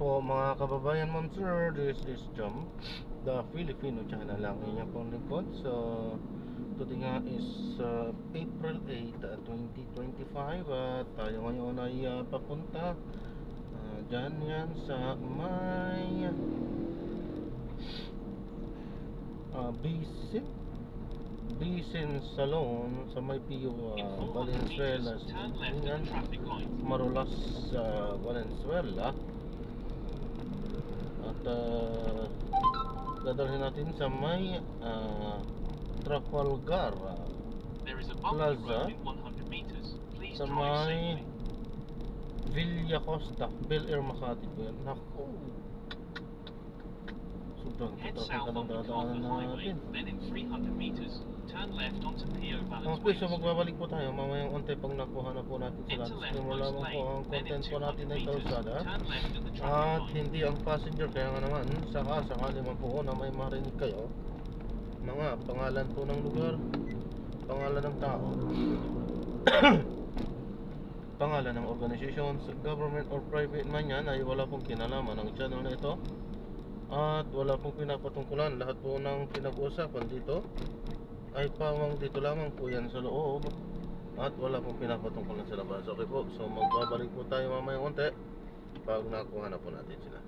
po mga kababayan, ma'am sir, this is Jom, the Filipino channel lang inyong pong lingkod. So today nga is April 8, 2025 at tayo ngayon ay papunta dyan yan sa may Bisin Salon sa may Pio Valenzuela, Marulas, Valenzuela. At dadalhin natin sa may Trafalgar Plaza sa may Villa Costa, Bel Air, Makati po yan. Naku, sobrang tatakang ka ng dadaanan natin. Okay, so magbabalik po tayo mamayang unti pag nakuha na po natin sila. Disclaimer lamang po, ang content po natin ay kalsada at hindi ang passenger. Kaya nga naman, sakali man po na may marinig kayo mga pangalan po ng lugar, pangalan ng tao, pangalan ng organizations, government or private man yan, ay wala pong kinalaman ng channel na ito at wala pong pinapatungkulan. Lahat po ng pinag-uusapan dito ay pawang dito lamang po yan sa loob at wala pong pinapatungkulan sa labas. Okay po, so magbabalik po tayo mamayang unti pag nakuha na po natin sila.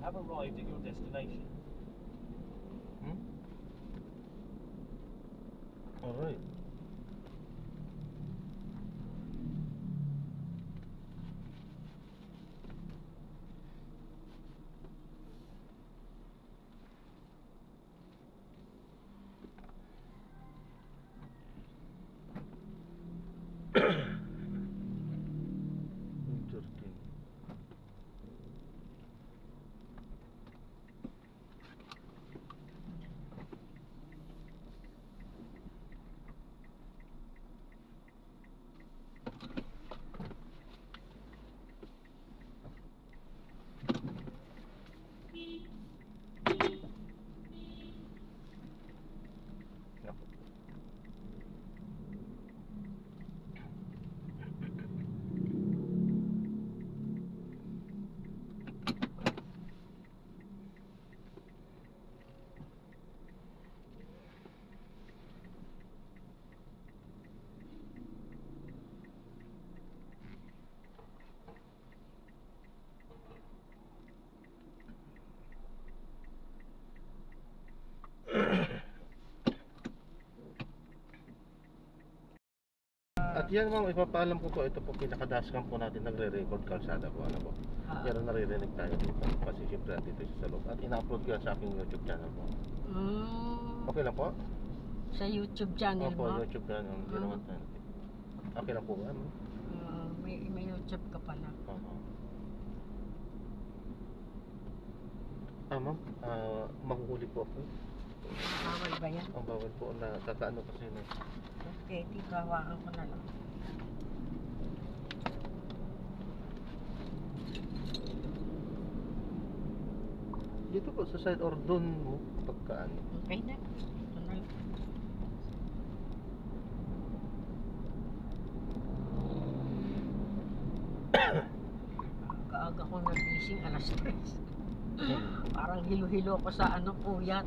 Have arrived at your destination. Alright. At yan ma'am, ipapaalam ko po, ito po pinaka-dashcam po natin, nagre-record kalsada po, ano po. Pero naririnig tayo dito kasi siyempre dito sa loob. At ina-upload ko yan sa aking YouTube channel po. Okay lang po? Sa YouTube channel Opo, mo? YouTube channel, hindi naman tayo. Okay lang po ba? May YouTube ka pala. Ma'am, mahuhuli po ako. Bawal ba yan? Ang bawal po na kakaano kasi na. Okay, dito hawakan ko na lang. Dito po sa side or doon mo pagkaano. Okay na. Ito na lang. Kaaga ko nagising, alas 3. Parang hilo-hilo ko sa ano, puyat.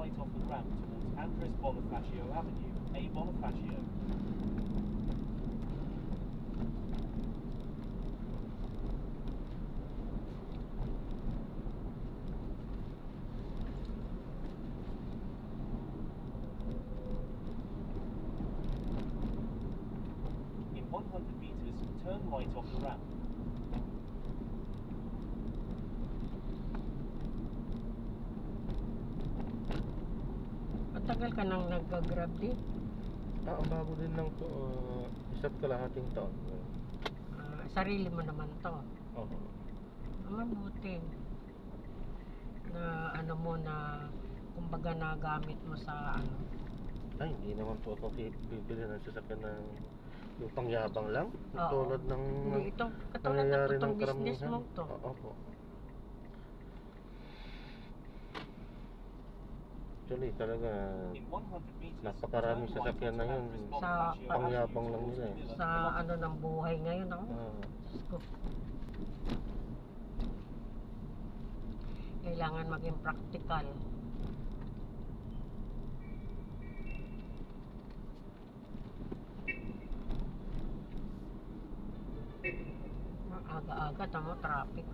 right off the ramp towards Andres Bonifacio Avenue, A. Bonifacio. In 100 meters, turn right off the ramp. Matagal ka nang nag-grab di? Ang bago din lang to, isa't kalahating taon. Sarili mo naman to. Oo. Mabuti na ano mo na kumbaga nagamit mo sa ano. Ay, hindi naman po ako bibili ng sasakyan ng yung pangyabang lang. Oo. Tulad ng Hindi ito, katulad ng nangyayari totoong ng business karamihan. mo to. Oo po. Actually, talaga In 100 meters, napakaraming turn right sasakyan na onto yun. Andres Sa Bonifacio pangyabang Avenue lang towards nila eh. Manila. Sa ano ng buhay ngayon ako. Diyos ko. Kailangan maging practical. Aga-aga tamo traffic.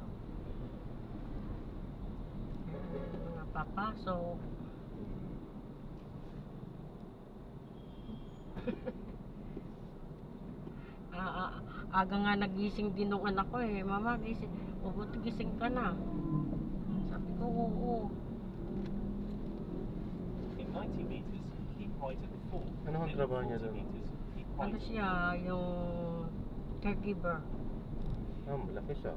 Mga papasok. Aga nga nagising din nung anak ko eh. Mama, gising. Buti gising ka na. Sabi ko, oo. In 90 meters, keep right at the fork. Ano ang Then trabaho niya 40 doon? meters, keep Ano right. siya, yung caregiver. Malaki siya.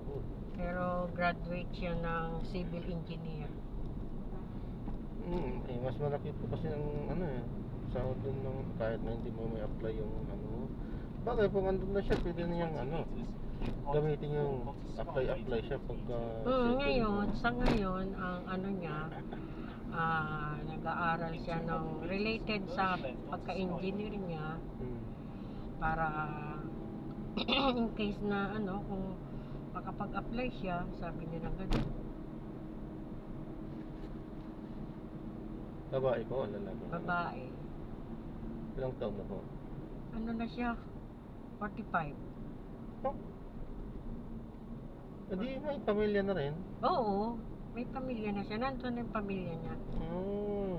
Pero graduate siya ng civil engineer. Mas malaki po kasi ang ano eh. Sahod dun ng kahit na hindi mo may apply yung ano mo. Bagay kung andun na siya, pwede na niyang ano, gamitin yung apply siya pagka Ngayon, sa ngayon, ang ano niya, nag-aaral siya ng related sa pagka-engineer niya para in case na ano, kung makapag-apply siya, sabi niya na gano'n. Babae po, lalaki. Babae. Ilang taon na po? Ano na siya? 45. Oh. Edi may pamilya na rin. Oo, may pamilya na siya. Nandun yung pamilya niya.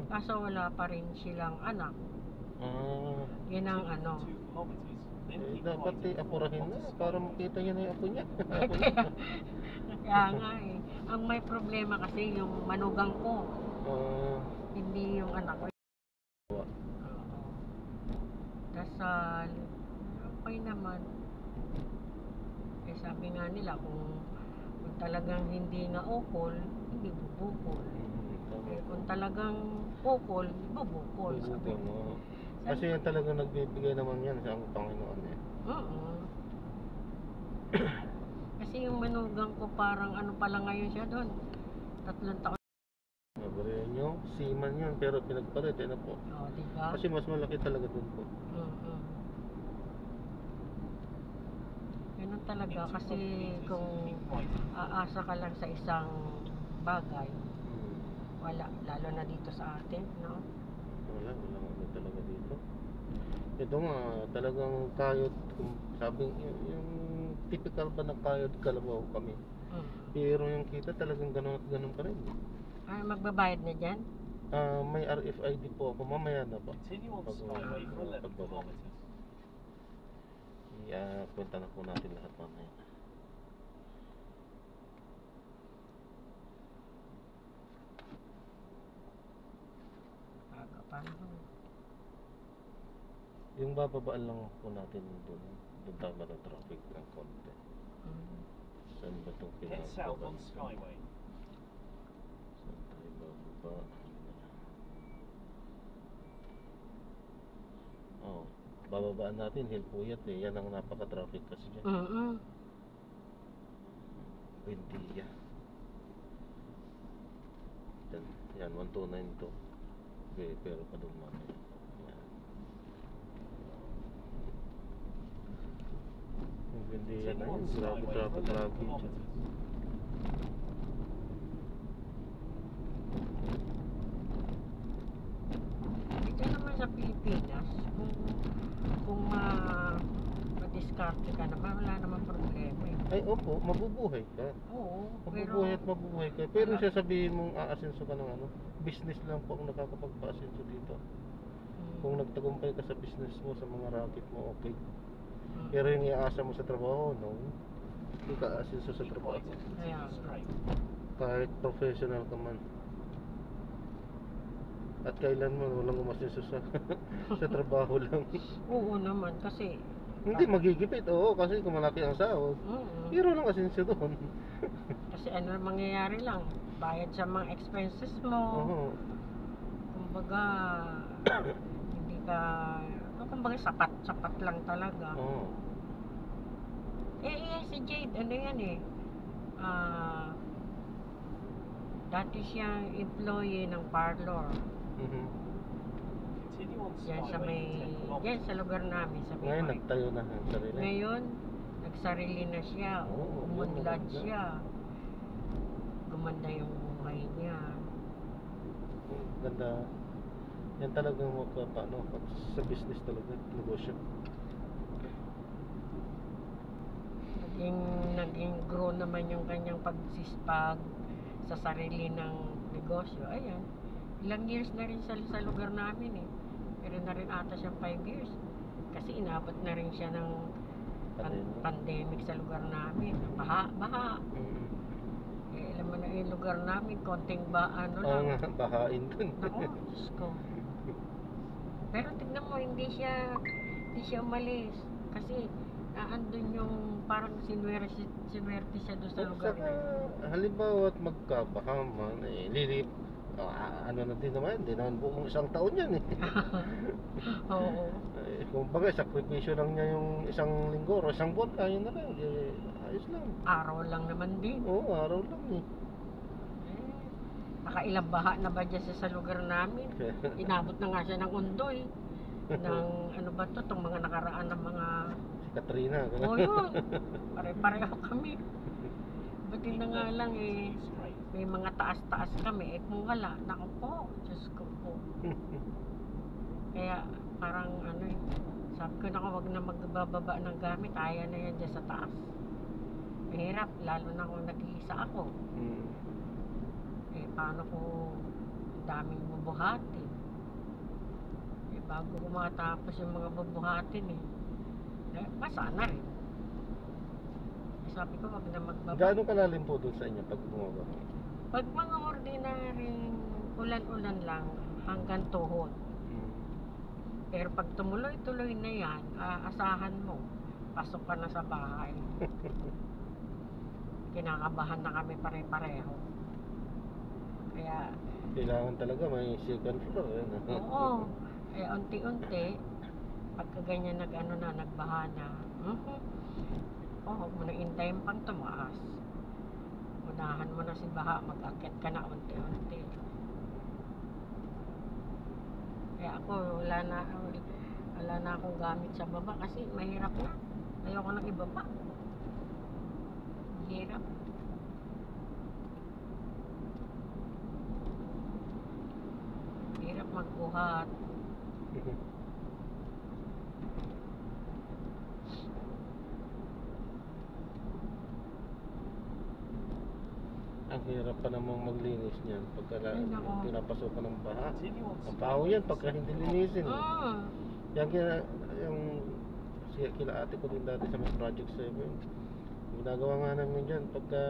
Kaso wala pa rin silang anak. Yan ang ano. 2 kilometers, then keep Dapat right at the fork apurahin na onto para Skyway. makita niya na yung apo niya. Kaya nga eh. Ang may problema kasi yung manugang ko. Hindi yung anak ko. Oo. Dasal. Okay naman. Eh sabi nga nila kung talagang hindi nga ukol, hindi bubukol. Eh, kung talagang ukol, bubukol. Sabi mo. Kasi yan talagang nagbibigay naman yan sa ang Panginoon eh. Oo. Kasi yung manugang ko parang ano pala ngayon siya doon. 3 taon. Sabi nyo, seaman yun pero pinagpalit eh na po. Oo, diba? Kasi mas malaki talaga dun po. Ganun talaga kasi kung aasa ka lang sa isang bagay, wala, lalo na dito sa atin, no? Wala ano talaga dito. Ito nga, talagang kayod, sabing yung typical ba na kayod kalabaw kami. Pero yung kita talagang ganun at ganun pa rin. Ay, magbabayad na dyan? May RFID po ako, mamaya na po. Continue on Skyway for 11 kilometers. Kwenta na po natin lahat mamaya. Aga pa naman. Yung bababaan lang po natin dun tama ng traffic ng konti. Saan ba itong Head south on pinagbaban? Skyway. Saan tayo bababa? Bababaan natin, Hilpuyat eh. Yan ang napaka-traffic kasi dyan. Buendia. Yan, 129 to. Pero pa doon mamaya. Yan. Yung Buendia na yun. Grabe traffic dyan. Ay, opo, mabubuhay ka. Oo, Mabubuhay at mabubuhay ka. Pero siya sabihin mong aasenso ka ng ano, business lang po ang nakakapagpa-asenso dito. Kung nagtagumpay ka sa business mo, sa mga racket mo, okay. Pero yung iaasa mo sa trabaho, no. Hindi ka aasenso sa Keep trabaho. right and Yeah. continue straight. Kahit professional ka man. At kailanman walang umasenso sa sa trabaho lang. Oo naman, kasi Hindi magigipit, oo, kasi kung malaki ang sahod. Pero lang asenso doon. kasi ano mangyayari lang, bayad sa mga expenses mo. Oo. Kumbaga, hindi ka, kumbaga sapat lang talaga. Oo. Si Jade, ano yan eh, dati siyang employee ng parlor. Mhm. Continue on Yan sa Skyway may, for 10 yan sa lugar namin, sa Ngayon Bimay. nagtayo na ang sarili. Ngayon, nagsarili na siya, Oo, umunlad yun, siya. Gumanda yung buhay niya. Ganda. Yan talagang paano pag sa business talaga, negosyo. Naging grow naman yung kanyang pagsispag sa sarili ng negosyo. Ayan, ilang years na rin sa lugar namin eh. Pero na rin ata siyang 5 years. Kasi inabot na rin siya ng pandemic sa lugar namin. Baha. Mm. Eh, alam mo na yung lugar namin, konting ano Oo lang. nga, bahain dun. Ako, Diyos ko. Pero tignan mo, hindi siya umalis. Kasi andun yung parang sinwerte siya doon sa lugar Saka, na yun. halimbawa at magkabaha man, lilip, ano na din naman, hindi naman buong isang taon yan eh. Oo. Kung bagay, sakripisyo lang niya yung isang linggo o isang buwan, kaya na lang, ayos lang. Araw lang naman din. Oo, araw lang eh. Nakailang baha na ba dyan sa lugar namin? Inabot na nga siya ng undoy. Ng ano ba to, itong mga nakaraan ng mga... Si Katrina. Oh yun, pare-pareho kami. Buti na nga lang eh, straight. may mga taas-taas kami. Eh kung wala, naku po, Diyos ko po. Kaya parang ano eh, sabi ko na wag na magbababa ng gamit, kaya na yan dyan sa taas. Mahirap, lalo na kung nag-iisa ako. Eh paano ko ang daming bubuhatin? Eh bago ko matapos yung mga bubuhatin eh, basa na rin. Sabi ko wag na magbaba. Gaano kalalim po doon sa inyo pag bumaba? Pag mga ordinaryong ulan-ulan lang hanggang tuhod. Pero pag tumuloy-tuloy na yan, asahan mo, pasok ka na sa bahay. Kinakabahan na kami pare-pareho. Kaya, Kailangan talaga may second floor. oo. Kaya unti-unti, pagka ganyan nagbaha na, huwag mo na intayin pang tumaas. Unahan mo na si baha, mag-akit ka na unti-unti. Kaya ako, wala na akong gamit sa baba kasi mahirap na. Ayoko nang ibaba. Hirap. Hirap magbuhat. Ang hirap pa namang maglinis niyan pagka Ay, nako. pinapasokan ng baha. Continue on Ang baho yan pagka hindi linisin. Yan yung kila ate ko din dati sa may Project 7. Ginagawa nga namin dyan pagka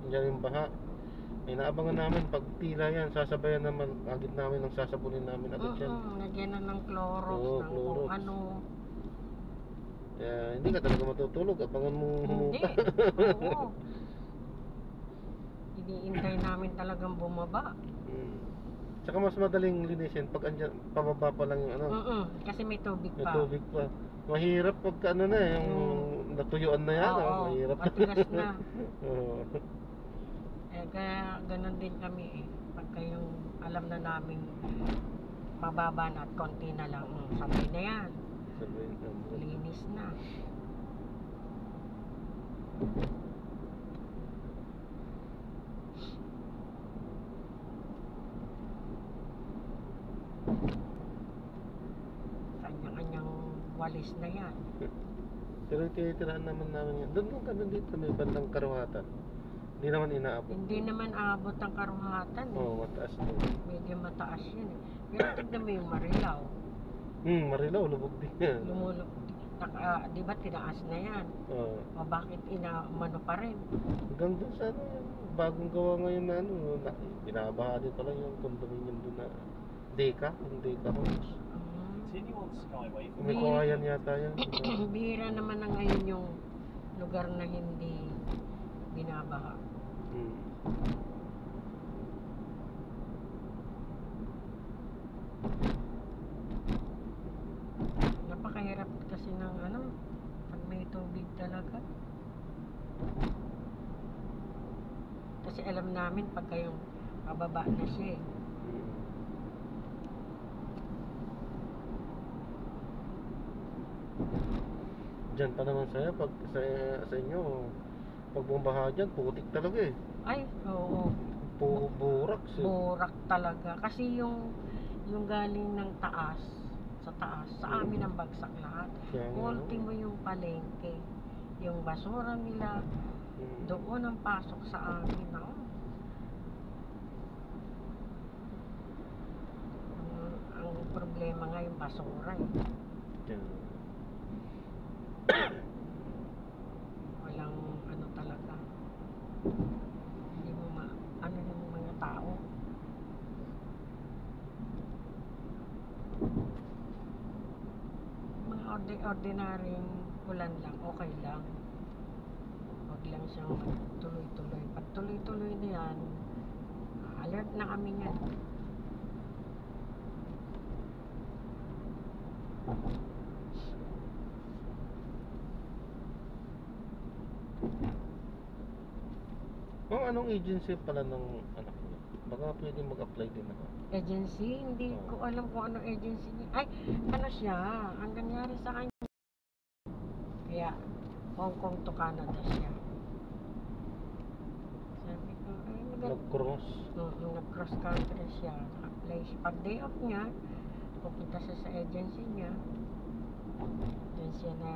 dyan yung baha. Inaabangan namin pag tila yan, sasabayan naman, agad namin ng sasabunin namin agad yan. Lagyan na ng Clorox, Oo, ng Clorox. kung ano. Kaya hindi ka talaga matutulog, abangan mo Hindi. humupa. Oo. Iniintay namin talagang bumaba. Tsaka mas madaling linisin pag andyan, pababa pa lang yung ano, Kasi may tubig may pa. tubig pa. Mahirap pagka ano na, yung natuyuan na yan, Oo, mahirap. matigas na. Oo. Kaya ganun din kami eh. Pagka yung alam na namin mababa na at konti na lang, sabay na yan. Sabihin ko. Linis na. Kanya-kanyang walis na yan. Pero yung tinitirahan naman namin yan. Doon kami dito, may bandang Karuhatan. Hindi naman inaabot. Hindi naman abot ang Karuhatan eh. Oo, mataas doon. Medyo mataas yun eh. Pero tignan mo yung Marilao. Marilao, lubog din yan. Lumulog. Di ba tinaas na yan? Oo. O bakit inaumano pa rin? Hanggang doon sa ano, yung bagong gawa ngayon na ano, binabaha din pala yung condominium doon na Deka, yung Deka Homes. Continue on Skyway for May kawayan yata yan. Bihira naman na ngayon yung lugar na hindi binabaha. Hmm. Napakahirap kasi ng ano, pag may tubig talaga. Kasi alam namin pagka yung pababa na siya eh. Diyan pa naman pag sa inyo, pag bumabaha dyan, putik talaga eh. Ay, oo. Burak siya. Burak talaga. Kasi yung galing ng taas, sa taas, sa amin ang bagsak lahat. Kaya nga, Ultimo yung palengke. Yung basura nila, doon ang pasok sa amin. Oh. Ang problema nga yung basura eh. Yan. Walang ano talaga. Hindi mo ano yung mga tao. Mga ordinaryong ulan lang, okay lang. Huwag lang siyang tuloy-tuloy. Pag tuloy-tuloy na yan, alert na kami yan. Anong agency pala ng anak niya? Baka pwede mag-apply din ako. Agency? Hindi ko alam kung anong agency niya. Ay, ano siya? Ang nangyari sa kanya. Kaya, Hong Kong to Canada siya. Sabi ko, ay Nag-cross. nag-cross country siya. Naka-apply siya. Pag day off niya, pupunta siya sa agency niya. Diyan siya na,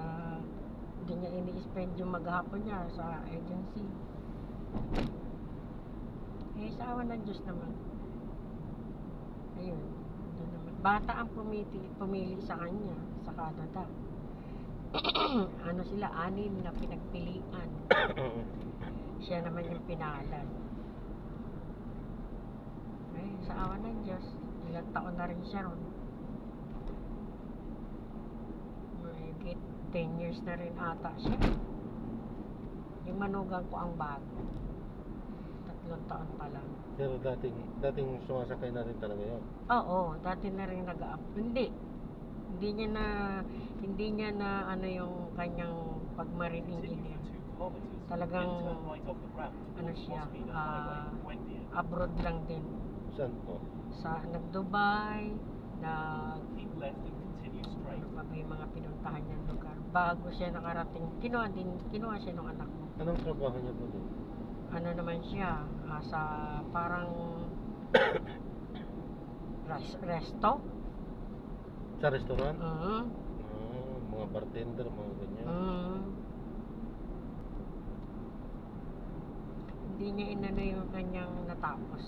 hindi niya ini-spend yung maghapon niya sa agency. Eh, sa awa ng Diyos naman. Ayun. Doon naman. Bata ang pumili sa kanya, sa Canada. Ano sila, 6 na pinagpilian. Siya naman yung pinalan. Ay, sa awa ng Diyos, ilang taon na rin siya ron. May 10 years na rin ata siya. Yung manugang ko ang bago. 3 taon pa lang. Pero dating sumasakay na rin talaga yun. Oo, dati na rin nag-up. Hindi niya na ano yung kanyang pag-marine engineer. Talagang ano siya, abroad lang din. Saan po? Sa nag-Dubai, Keep left and continue straight. ano pa ba yung mga pinuntahan niyang lugar. Bago siya nakarating, kinuha siya ng anak ko. Anong trabaho niya po doon? Ano naman siya, sa parang resto. Sa restaurant? Mhm. Mga bartender, mga ganyan. Hindi niya inano yung kanyang natapos.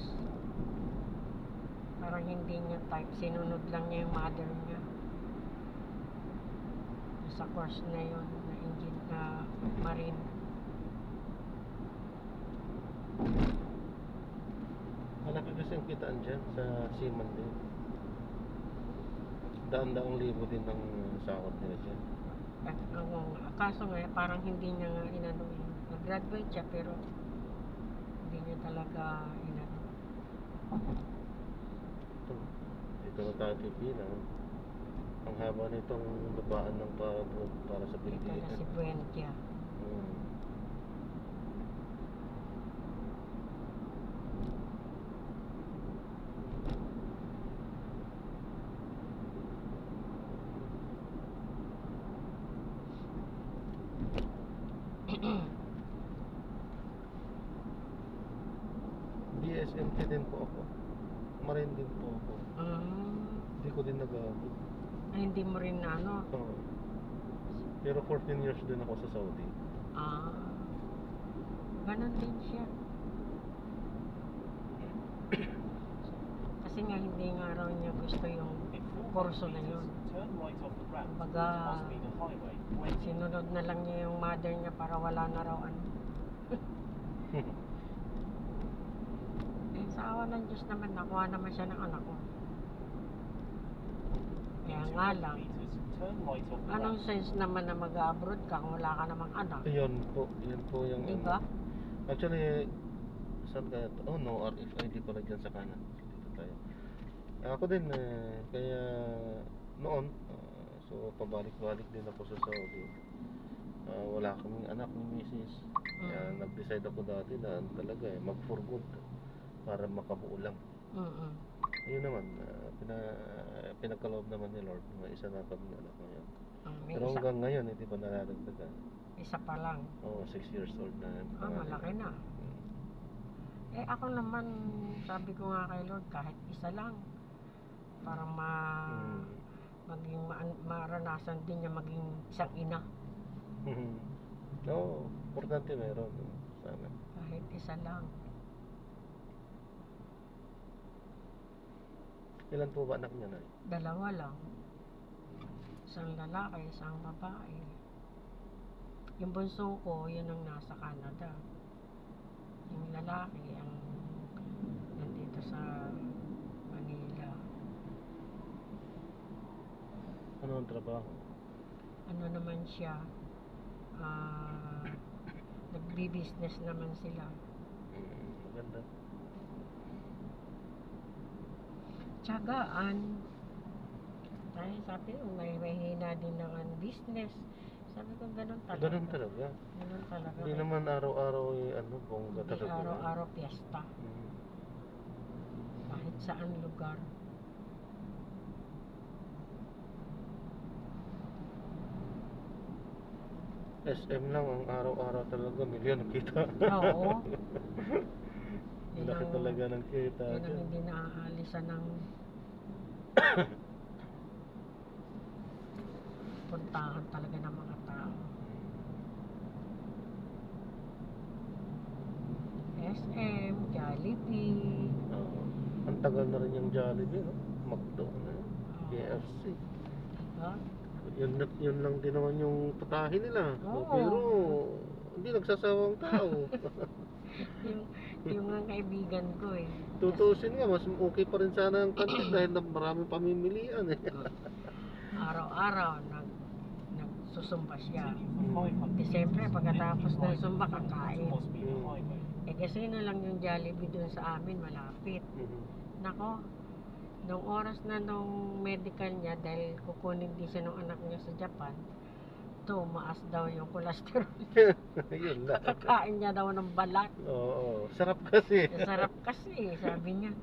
Parang hindi niya type. Sinunod lang niya yung mother niya. Sa course na yun, na engine, na marine. Malaki kasi ang kitaan dyan sa Seaman din. Daan-daang libo din ang sahod nila dyan. Kaso nga, parang hindi niya nga inano yun. Nag-graduate siya pero hindi niya talaga inano. Dito na tayo pipila. Ang haba nitong babaan ng pagod para sa Ito Pilipinas. na si Buentia. BSMT din po ako. Marine din po ako. Hindi ko din nag-aabot. Ay, hindi mo rin ano. Oo. Pero 14 years din ako sa Saudi. Ah, ganun din siya. Kasi nga hindi nga raw niya gusto yung In 400 kurso na yun. meters, turn right off the ramp Kumbaga, towards Osmina Highway. When Sinunod na lang niya yung mother niya para wala na raw ano. Eh, sa awa ng Diyos naman, nakuha naman siya ng anak ko. Kaya nga 200 lang, meters, turn right off the anong ramp. sense naman na mag-abroad ka kung wala ka namang anak? Yun po yung Diba? Actually, saan kaya to? Oh no, RFID pala dyan sa kanan. Dito tayo. Ako din kaya noon, so pabalik-balik din ako sa Saudi. Wala kaming anak ni Mrs. Kaya nag-decide ako dati na talaga mag for good para makabuo lang. Ayun naman, pinagkaloob naman ni Lord. May isa na kaming anak ngayon. May Pero isa, hanggang ngayon, hindi pa nalalagdagan. isa pa lang. Oo, 6 years old na. Malaki na. Eh ako naman, sabi ko nga kay Lord, kahit isa lang. Para maging maranasan din niya maging isang ina. Oo, importante meron. Sana. Kahit isa lang. Ilan po ba anak niya na? 2 lang. Isang lalaki, isang babae. Yung bunso ko, yun ang nasa Canada. Yung lalaki, ang nandito sa Manila. Ano ang trabaho? Ano naman siya, nagbi-business naman sila. Maganda. Tiyagaan. Dahil sabi ko, may mahina din ng business. Sabi ko, ganun talaga. Ganun talaga. Ganun talaga. Hindi naman araw-araw bongga Hindi talaga. araw-araw piyesta. Kahit saan lugar. SM lang ang araw-araw talaga milyon ang kita. Oo. Yun Laki ang- talaga ng kita. Yun ang dyan. hindi naaalisan ng puntahan talaga ng mga tao. SM, Jollibee, Oo. Ang tagal na rin yung Jollibee, no? McDo na yun. KFC. diba? Yun lang din naman yung putahin nila. Oo. Pero hindi nagsasawang tao. yung nga kaibigan ko eh. Tutusin nga, mas okay pa rin sana ang kantin dahil na maraming pamimilian eh. Araw-araw nagsusumba siya. Continue for 500 Di siyempre, meters, pagkatapos then ng right sumba, towards kakain. Osmina Highway. Eh kasi na lang yung Jollibee dun sa amin, malapit. Nako, nung oras na nung medical niya, dahil kukunin din siya ng anak niya sa Japan, tumaas daw yung cholesterol. Yun lang. Kakain niya daw ng balat. Oo, sarap kasi. Sarap kasi, sabi niya.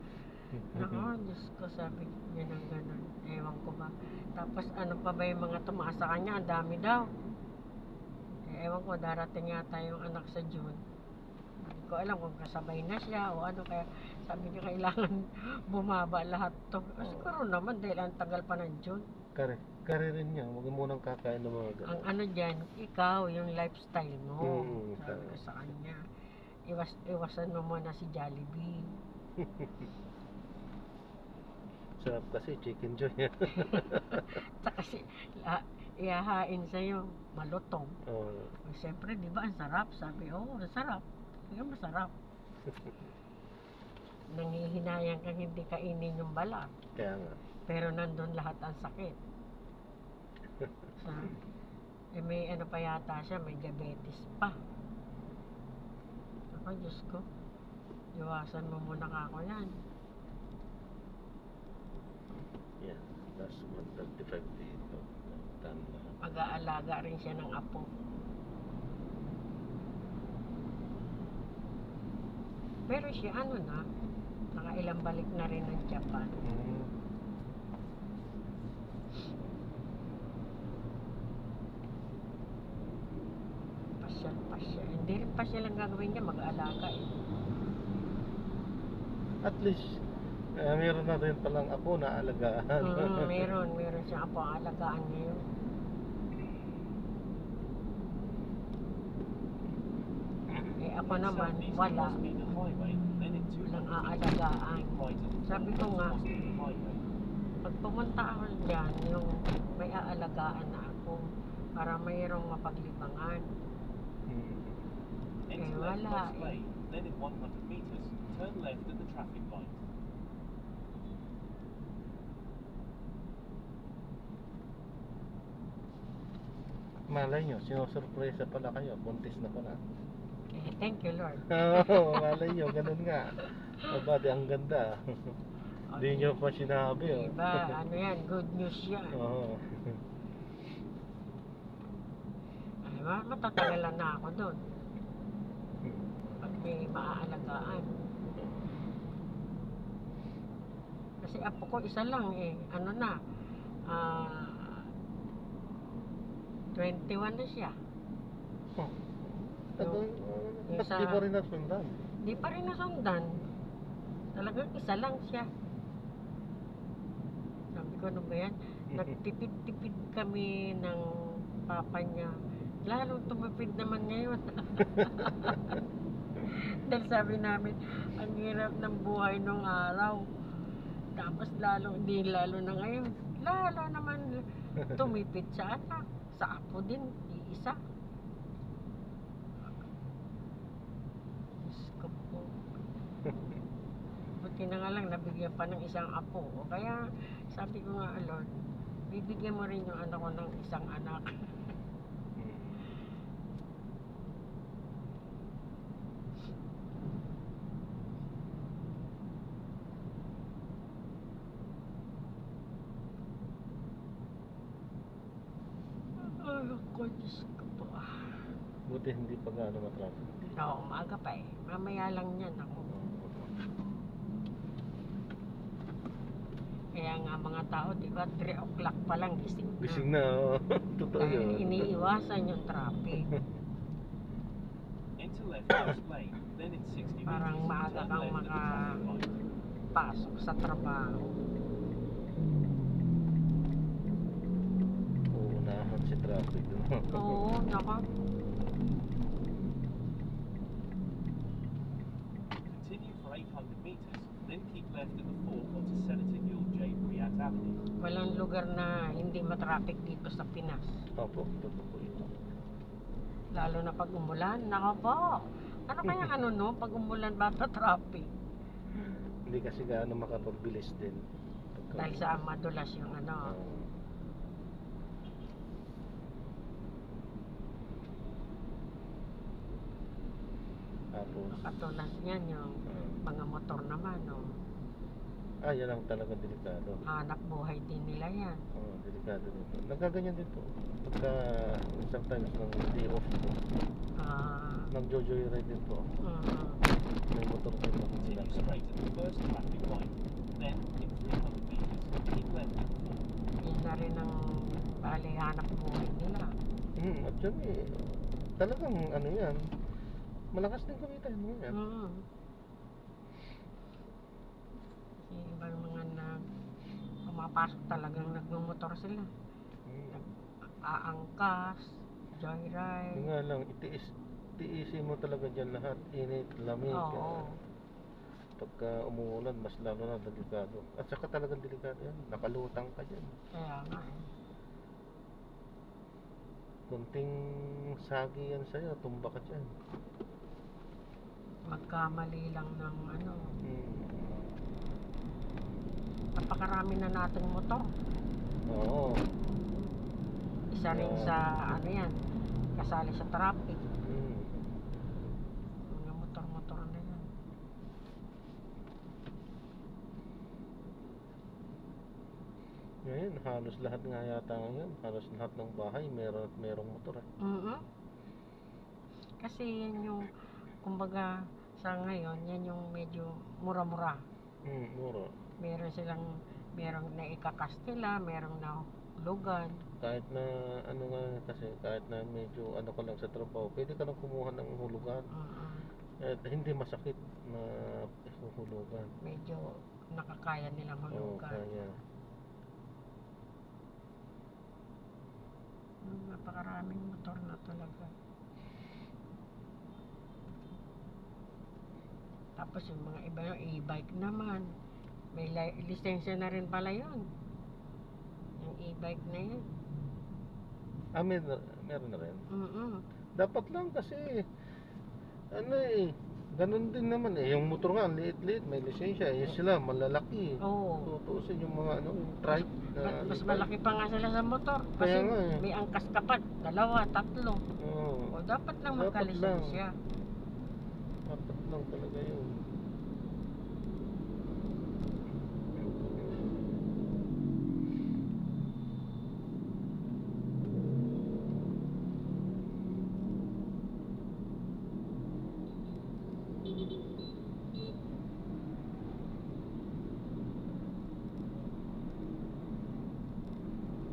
Nako, Diyos ko, sabi niya ng ganun. Ewan ko ba. Tapos ano pa ba yung mga tumaas sa kanya? Ang dami daw. Eh, ewan ko, darating yata yung anak sa June. Hindi ko alam kung kasabay na siya o ano. Kaya sabi niya kailangan bumaba lahat to. Siguro naman dahil ang tagal pa ng June. Kare rin niya. Huwag mo nang kakain ng mga Ang ano dyan, ikaw, yung lifestyle mo. Sabi tama. ko sa kanya. Iwasan mo muna si Jollibee. Sarap kasi, chicken joy. Tsaka kasi ihahain sa'yo, malutong. Oo. Siyempre, di ba, ang sarap? Sabi, oo, ang sarap. Yung masarap. Nanghihinayang kang hindi kainin yung balat. Kaya nga. Pero nandun lahat ang sakit. May ano pa yata siya, may diabetes pa. Ako, Diyos ko. Iwasan mo muna ka ako yan. Yan. Last month, 35 dito. Tan lahat. Mag-aalaga rin siya ng apo. Pero siya, ano na, nakailang balik na rin ng Japan. Pasyal. Hindi rin pasyal ang gagawin niya, mag-aalaga eh. At least, meron na rin palang apo na alagaan. Meron siya apo ang alagaan niya yun. Ako In naman, southeast wala. Mosmina Highway, then in 200 Walang meters, aalagaan. keep right at the Sabi front ko edge nga, of Mosmina Highway. pag pumunta ako dyan, yung may aalagaan na ako para mayroong mapaglibangan. Enter left wala Lost eh. Lane, then in 100 meters, turn left at the traffic light. Malay nyo, sinusurpresa pala kayo. Buntis na pala. Eh, thank you Lord. Oo, malay nyo, ganun nga. Aba, di ang ganda. Hindi nyo pa sinabi, oh. Diba, ano yan, good news yan. Oo. Ay, matatagalan na ako doon. Pag may maaalagaan. Kasi apo ko isa lang eh. Ano na, 21 na siya. Oh. Yung- yung Ba't sa- di pa rin nasundan? Di pa rin nasundan. Talagang isa lang siya. Sabi ko, ano ba yan? Nagtipid-tipid kami ng papa niya. Lalong tumipid naman ngayon. Dahil sabi namin, ang hirap ng buhay nung araw. Tapos lalo na ngayon. Lalo naman tumipid sa anak. Sa apo din, iisa. Diyos ko po. Buti na nga lang, nabigyan pa ng isang apo. O kaya, sabi ko nga, Lord, bibigyan mo rin yung anak ko ng isang anak. Ay, ako, Diyos ko po. Buti hindi pa gaano matraffic. Oo, umaga pa eh. Mamaya lang yan ako. Kaya nga mga tao, di ba, 3 o'clock pa lang gising na. Gising na, oo. Totoo Dahil yun. iniiwasan yung traffic. Enter left Lost Lane, then in 60 meters, Parang maaga turn kang left at the traffic light. Pasok sa trabaho. Uunahan si traffic. Oo, naka. Continue for 800 meters, then keep left at the fork onto Senator Gil J. Briat Avenue. Walang lugar na hindi matraffic dito sa Pinas. Opo, totoo po ito. Lalo na pag umulan. Naka po. Ano kaya ano no? Pag umulan ba traffic? Hindi kasi gaano makapagbilis din. Dahil sa madulas yung ano. Tapos, Katulad niyan yung mga motor naman. No? yan ang talaga delikado. Hanap buhay din nila yan. Oo, delikado dito. Nagkaganyan din po. Pagka sometimes ng day off po, nag-joyride din po. May motor din ako. Continue straight at the first traffic light, then in 300 meters, keep left at the fork. Yan na rin ang bali hanap buhay nila. Actually, talagang ano yan, malakas din kumita yung mga yan. Kasi ibang mga pumapasok talagang nagmumotor sila. Aangkas, joyride. Yung nga lang, tiisin mo talaga dyan lahat. Init, lamig. Oo. Pagka umuulan, mas lalo na delikado. At saka talagang delikado yan. Nakalutang ka dyan. Kaya nga eh. Kunting sagi yan sa'yo, tumba ka dyan. Magkamali lang ng ano. Napakarami na nating motor. Oo. Isa rin sa ano yan, kasali sa traffic. Mga motor-motor na yan. Ngayon, halos lahat nga yata ngayon. Halos lahat ng bahay, merong motor. Kasi yan yung, kumbaga, sa ngayon, yan yung medyo mura-mura. Mura. Merong na ikakastila, merong na lugan. Kahit na ano nga kasi, kahit na medyo ano ka lang sa trabaho, pwede ka lang kumuha ng hulugan. At hindi masakit na hulugan. Medyo nakakaya nilang hulugan. Kaya. Napakaraming motor na talaga. Tapos yung mga iba yung e-bike naman. May lisensya na rin pala yun. Yung e-bike na yun. Meron na rin. Mm. Dapat lang kasi ano eh, ganun din naman eh. Yung motor nga, ang liit-liit, may lisensya. Yung sila, malalaki. Oo. Tutuusin yung mga ano, yung trike na Mas e-bike. malaki pa nga sila sa motor. Kasi Kaya nga eh. may angkas ka pa. 2, 3. Oo. O dapat lang Dapat magkalisensya. Dapat lang talaga yun.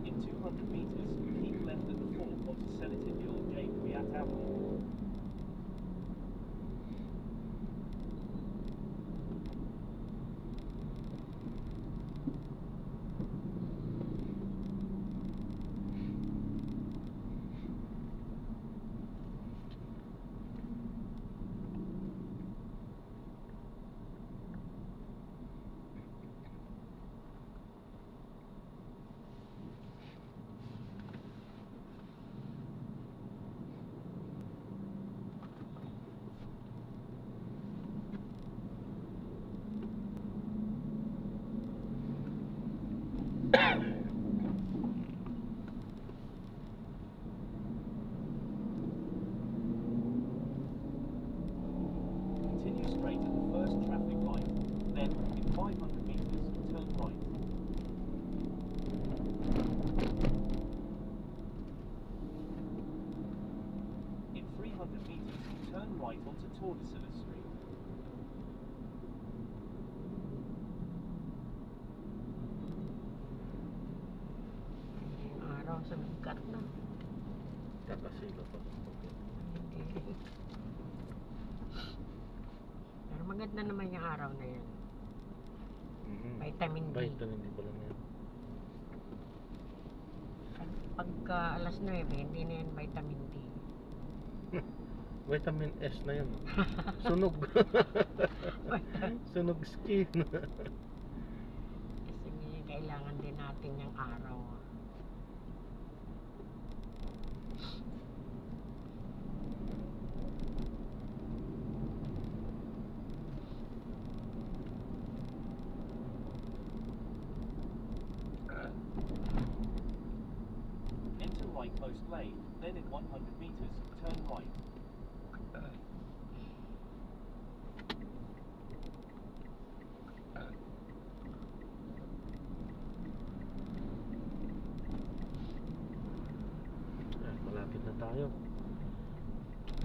In 200 meters, keep left at the fork onto Senator Yul J. Kwiat Avenue. Continue straight at the first traffic light. Then, in 500 meters, turn right. In 300 meters, turn right onto Tordesillas Street. Yung araw sa bigat na. Kakasilo pa. Hindi. Pero maganda naman yung araw na yan. Vitamin D. Vitamin D pala na yan. Pagka alas 9, hindi na yan vitamin D. Vitamin S na yun. Sunog. Sunog skin. Kasi kailangan din natin yung araw. Enter right coast lane. Then, in 100 meters, turn right. Malapit na tayo.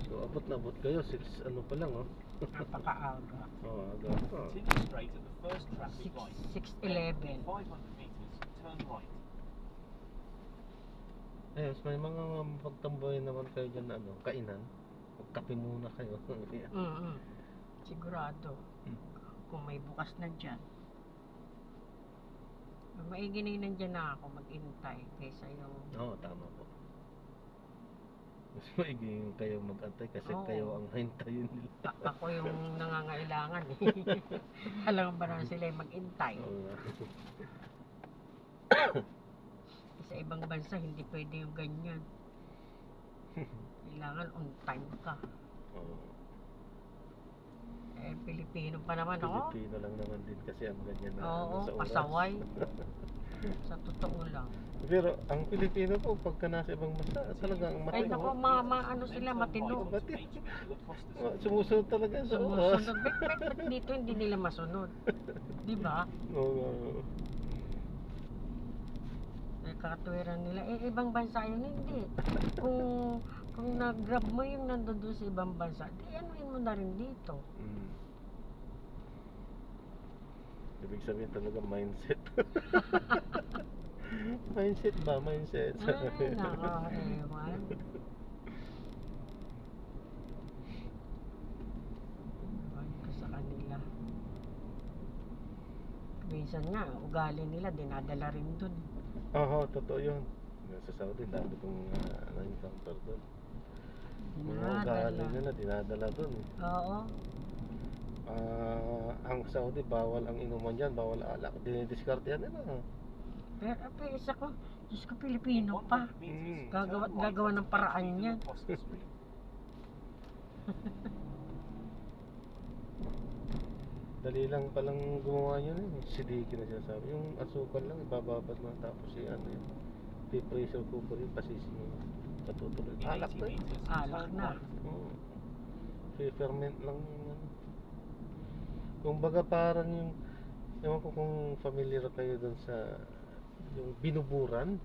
So, abot kayo. 6 ano pa lang oh. Napakaaga. Oo, aga pa. Continue straight at the first traffic light. 6:11. 500 meters, turn right. Ayos, may mga pagtamboy naman kayo dyan na ano, kainan. Magkape muna kayo. Sigurado. Kung may bukas na dyan. Maigi na nandyan na ako mag-intay kaysa yung... Oo, tama po. Mas maigi yung kayo mag-antay kasi Oo. kayo ang hintayin nila. Ako yung nangangailangan eh. Alam ba na sila yung mag-intay? Oo nga. Sa ibang bansa hindi pwede yung ganyan. Kailangan on time ka. Oo. Eh, Pilipino pa naman ako. Pilipino lang naman din kasi ang ganyan na Oo, ano, sa oras. pasaway. Sa totoo lang. Pero ang Pilipino po, pagka nasa ibang bansa, talagang Ay matino. nako, ano sila, matino. Sumusunod talaga sa oras. Sumusunod. Ba't dito hindi nila masunod? Di ba? Oo. Kakatwiran nila. Eh, ibang bansa yun, hindi. Kung nag-grab mo yung nandun doon sa ibang bansa, di anuhin mo na rin dito. Ibig sabihin talaga mindset. Mindset ba? Mindset. Ay, nako, ewan. Ewan ko sa kanila. Minsan nga, ugali nila, dinadala rin dun. Oo, totoo yun. Sa Saudi, dami kong na-encounter doon. Mga ugali nila, dinadala doon. Oo. ang Saudi bawal ang inuman dyan, bawal alak. Dinidiscard yan nila. Pero isa ko, Diyos ko, Pilipino pa. Gagawa ng paraan yan. Dali lang palang gumawa yun eh. Sidiki na sinasabi. Yung asukal lang, ibababad mo. Tapos ano yun. Pre-pressure cooker yun, pasising mo. Patutuloy. Alak na yun. Alak na. Ferment lang yun. Kung baga parang yung, ewan ko kung familiar kayo dun sa yung binuburan.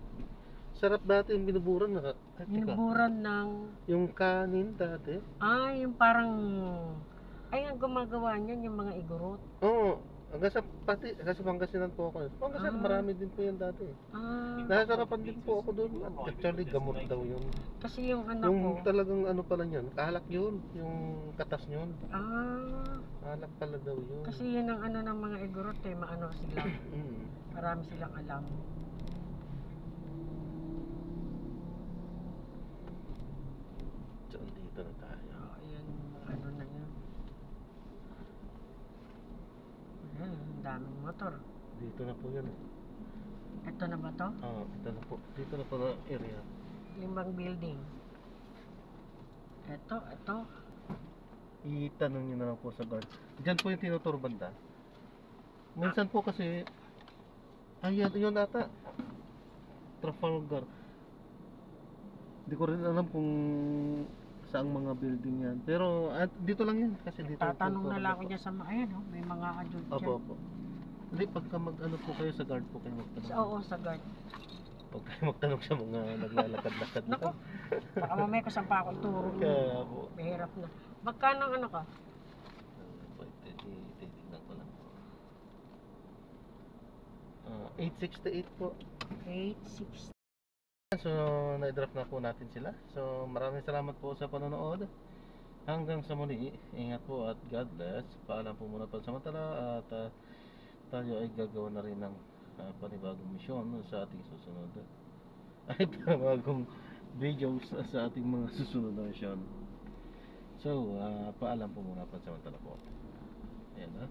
Sarap dati yung binuburan. Binuburan ng... Yung kanin dati. Yung parang... Ay, ang gumagawa niyan yung mga igurot. Oo. Hanggang sa Pangasinan po ako. Pangasinan, marami din po yan dati. Nasarapan din po ako doon. Actually, gamot daw yun. Kasi yung ano Yung ko... talagang ano pala yun, kalak yun. Yung katas yun. Kalak pala daw yun. Kasi yun ang ano ng mga igurot eh. Maano sila. Marami silang alam. So, dito na tayo. Ayan, ano na yun. Ayan, ang daming motor. Dito na po yun. Ito na ba to? Ito na po. Dito na po na area. 5 building. Ito. Itanong nyo na lang po sa guard. Diyan po yung tinuturo banda. Minsan po kasi, yun ata. Trafalgar. Hindi ko rin alam kung saang mga building yan. Pero dito lang yan. Kasi dito Tatanong na lang ako dyan sa mga, ayan may mga adult dyan. Opo. Hindi, pagka mag-ano po kayo sa guard po kayo magtanong. Oo, sa guard. Huwag kayo magtanong sa mga naglalakad-lakad na. Nako, baka mamaya kung saan pa ako ituro mo. Kaya po. Mahirap na. Magkano ang ano ka? Titignan ko lang. 868 po. 860. So, na-drop na po natin sila. So, maraming salamat po sa panonood. Hanggang sa muli, ingat po at God bless. Paalam po muna pansamantala at tayo ay gagawa na rin ng panibagong misyon sa ating susunod. Ay, panibagong videos sa ating mga susunod na misyon. So, paalam po muna pansamantala po. Ayan ha.